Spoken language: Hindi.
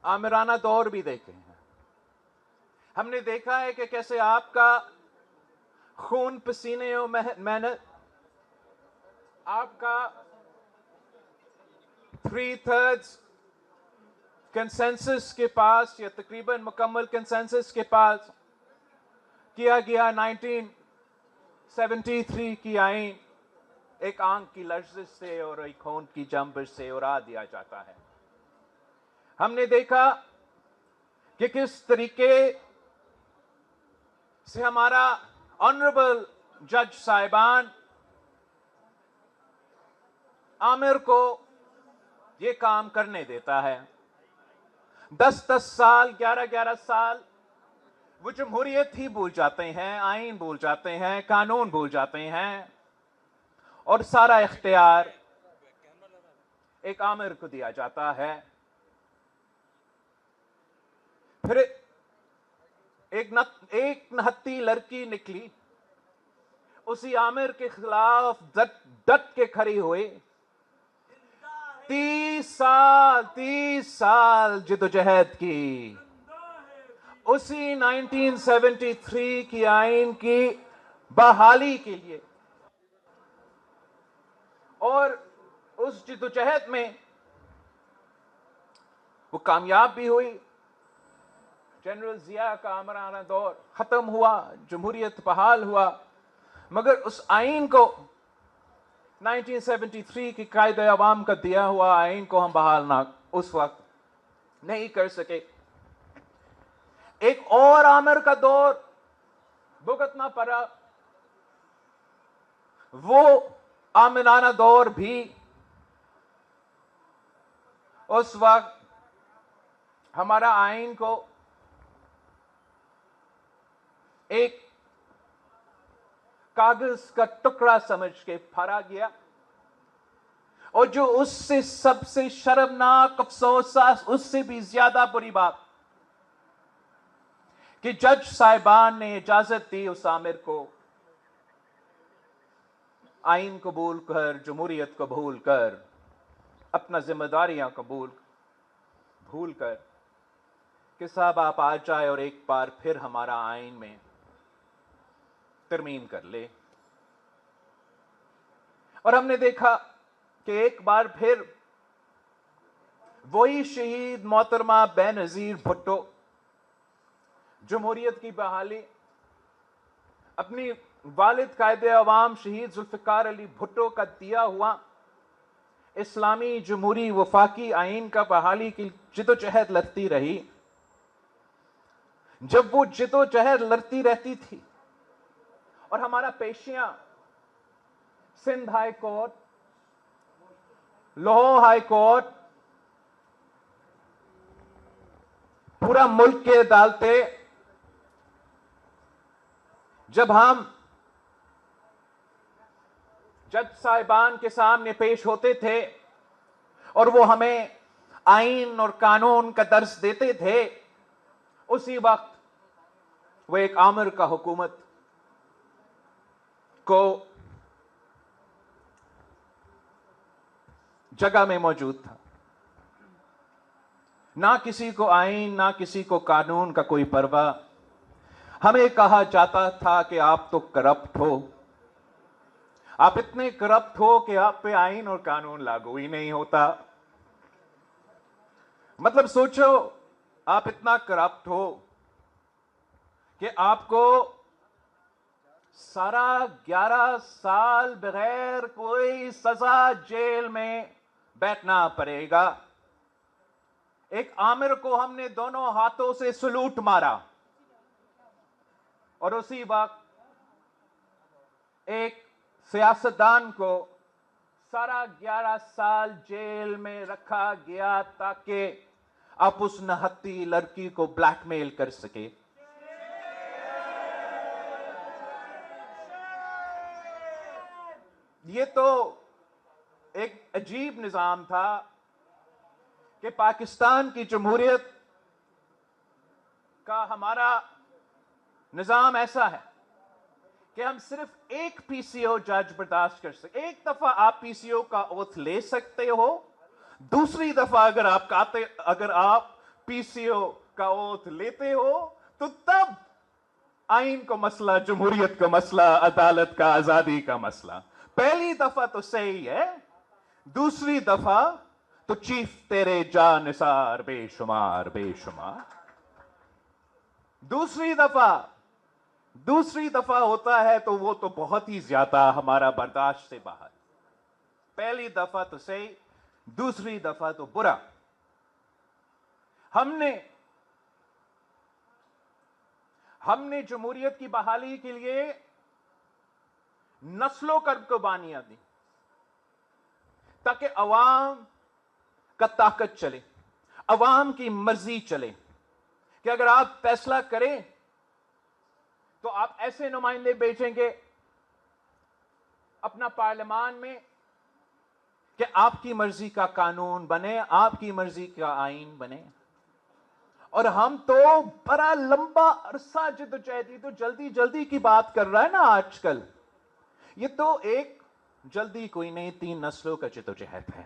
आमिराना दौर भी देखे हैं। हमने देखा है कि कैसे आपका खून पसीने और मेहनत, आपका 3/3 कंसेंसस के पास या तकरीबन मुकम्मल कंसेंसस के पास किया गया 1973 की आईन एक आंख की लर्जिश से और एक खून की जंबिश से उड़ा दिया जाता है। हमने देखा कि किस तरीके से हमारा ऑनरेबल जज साहिबान आमिर को ये काम करने देता है। 10-10 साल, 11-11 साल वो जमहूरियत ही भूल जाते हैं, आईन भूल जाते हैं, कानून भूल जाते हैं और सारा इख्तियार एक आमिर को दिया जाता है। फिर एक नहत्ती लड़की निकली, उसी आमिर के खिलाफ डट के खड़ी हुई। 30 साल जिद्दोजहद की, उसी 1973 की आईन की बहाली के लिए, और उस जिद्दोजहद में वो कामयाब भी हुई। जनरल जिया का आमिराना दौर खत्म हुआ, जमहूरियत बहाल हुआ, मगर उस आईन को 1973 की कायदे अवाम का दिया हुआ आईन को हम बहाल ना उस वक्त नहीं कर सके। एक और आमिर का दौर भुगतना पड़ा। वो आमिराना दौर भी उस वक्त हमारा आईन को एक कागज का टुकड़ा समझ के फाड़ा गया। और जो उससे सबसे शर्मनाक, अफसोस, उससे भी ज्यादा बुरी बात कि जज साहिबान ने इजाजत दी उस आमिर को आईन को भूलकर, जमहूरियत को भूलकर, अपना जिम्मेदारियां को भूलकर कि साहब आप आ जाए और एक बार फिर हमारा आईन में तरमीम कर ले। और हमने देखा कि एक बार फिर वही शहीद मोहतरमा बेनजीर भुट्टो जमहूरियत की बहाली, अपनी वालिद कायदे अवाम शहीद जुल्फिकार अली भुट्टो का दिया हुआ इस्लामी जमहूरी वफाकी आईन का बहाली की जिद्दोजहद लड़ती रही। जब वो जिद्दोजहद लड़ती रहती थी और हमारा पेशियां Sindh high court, Lahore high court, पूरा मुल्क के अदालतें, जब हम जज साहिबान के सामने पेश होते थे और वो हमें आईन और कानून का दर्स देते थे, उसी वक्त वो एक आमिर का हुकूमत को जगह में मौजूद था। ना किसी को आईन, ना किसी को कानून का कोई परवाह। हमें कहा जाता था कि आप तो करप्ट हो, आप इतने करप्ट हो कि आप पे आईन और कानून लागू ही नहीं होता। मतलब सोचो, आप इतना करप्ट हो कि आपको सारा 11 साल बगैर कोई सजा जेल में बैठना पड़ेगा। एक आमिर को हमने दोनों हाथों से सलूट मारा और उसी वक्त एक सियासतदान को सारा 11 साल जेल में रखा गया ताकि आप उस नहत्ती लड़की को ब्लैकमेल कर सके। ये तो एक अजीब निजाम था कि पाकिस्तान की जमहूरियत का हमारा निजाम ऐसा है कि हम सिर्फ एक पीसीओ जज बर्दाश्त कर सकते। एक दफा आप पीसीओ का ओथ ले सकते हो, दूसरी दफा अगर आप पीसीओ का ओथ लेते हो तो तब आइन का मसला, जमहूरियत का मसला, अदालत का, आजादी का मसला। पहली दफा तो सही है, दूसरी दफा तो चीफ तेरे जानिसार बेशुमार बेशुमार। दूसरी दफा होता है तो वो तो बहुत ही ज्यादा हमारा बर्दाश्त से बाहर। पहली दफा तो सही, दूसरी दफा तो बुरा। हमने जमहूरियत की बहाली के लिए नस्लों की कुर्बानियां दी ताकि अवाम का ताकत चले, अवाम की मर्जी चले कि अगर आप फैसला करें तो आप ऐसे नुमाइंदे भेजेंगे अपना पार्लियामान में कि आपकी मर्जी का कानून बने, आपकी मर्जी का आइन बने। और हम तो बड़ा लंबा अरसा जिद्दोजहद, तो जल्दी जल्दी की बात कर रहा है ना आजकल। ये तो एक जल्दी कोई नहीं, 3 नस्लों का जिद्दोजहद है।